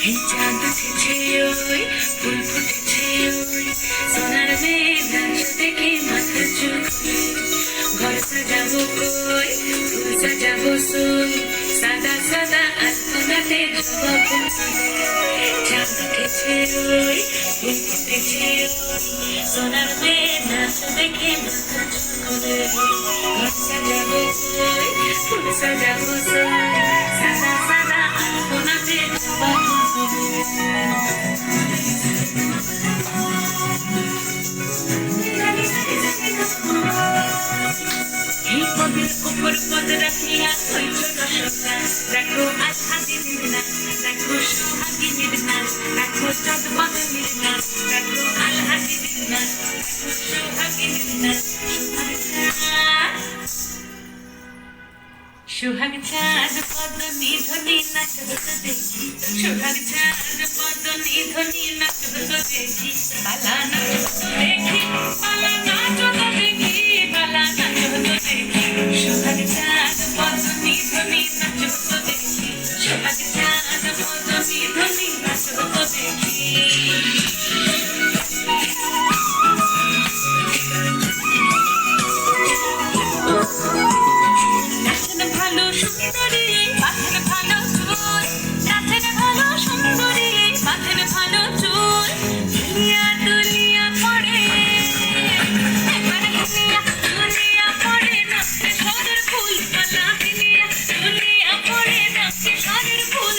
এই চাঁদ উঠেছে ওই ফুল ফুটেছে ওই সোনার মেয়ে নাচ দেখে মাথা চুল ঘর সাজাবো কই ফুল সাজাবো সই সাদা সাদা আলপনাতে জবাবো চাঁদ উঠেছে ওই ফুল ফুটেছে ওই সোনার মেয়ে নাচ দেখে মাথা চুল ঘর সাজাবো কই ফুল সাজাবো সই সাদা সাদা আলপনাতে জবাবো এই পদের উপর পদ রাখিয়া ওই ছোট সোনা দেখো আজ হাজির না দেখো সোহাগিনীর নাচ দেখো চাঁদ বদনের নাচ দেখো আল হাজির নাচ দেখো সোহাগিনীর নাচ সোহাগ চাঁদ বদনী ধ্বনি নাচ হতো দেখি সোহাগ চাঁদ বদনী ধ্বনি নাচ হতো দেখি বালা নাচ হতো দেখি বালা নাচ হতো দেখি বালা নাচ হতো দেখি সোহাগ চাঁদ বদনী ধ্বনি নাচ হতো দেখি সোহাগ চাঁদ বদনী ধ্বনি নাচ হতো দেখি সুন্দরী মাথের ভালো চুল নাচের ভালো সুন্দরী মাথের ভালো চুল দুনিয়া দুনিয়া পড়ে এবার দুনিয়া পড়ে নাচে সরের ফুল পালা দুনিয়া পড়ে নাচে সরের ফুল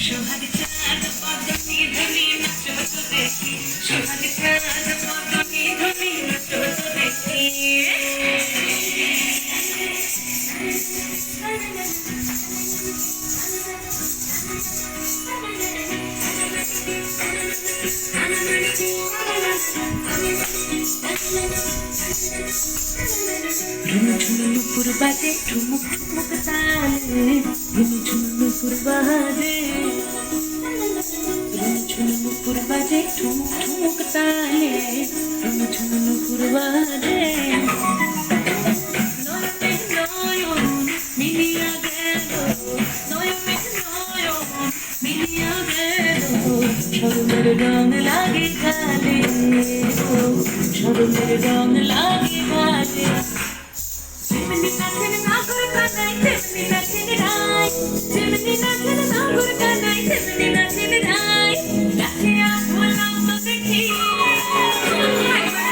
সোহাগ চাঁদ বদনী ধ্বনি নাচ হতো দেখি সোহাগ চাঁদ বদনী ধ্বনি নাচ হতো দেখি ঝুমঝুমুর বাজে ঠুমুক ঠুমুক তালে ঝুমঝুমুর বাজে ঝুমঝুমুর বাজে ঠুমুক ঠুমুক তালে ঝুমঝুমুর বাজে নয়নে নয়ন মিলিয়া গেল নয়নে নয়ন মিলিয়া গেল শরমের রং লাগে গালে শরমের রং লাগে গালে যেমনি নাচেন নাগর কানাই তেমনি নাচেন রাই যেমনি নাচেন নাগর কানাই তেমনি নাচেন রাই নাচিয়া ভুলাম তো দেখি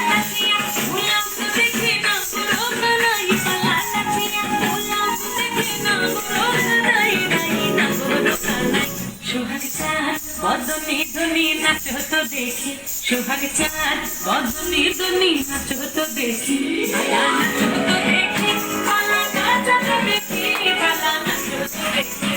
নাচিয়া ভুলাম তো দেখি নাগর কানাই পালা নাচিয়া ভুলাম তো দেখি নাগর কানাই নাই নাগর কানাই সোহাগ চাঁদ বদনী ধ্বনি নাচ হতো দেখি সোহাগ চাঁদ বদনী ধ্বনি নাচ হতো দেখি পালা নাচ হতো দেখি পালা নাচ হতো দেখি পালা নাচ হতো দেখি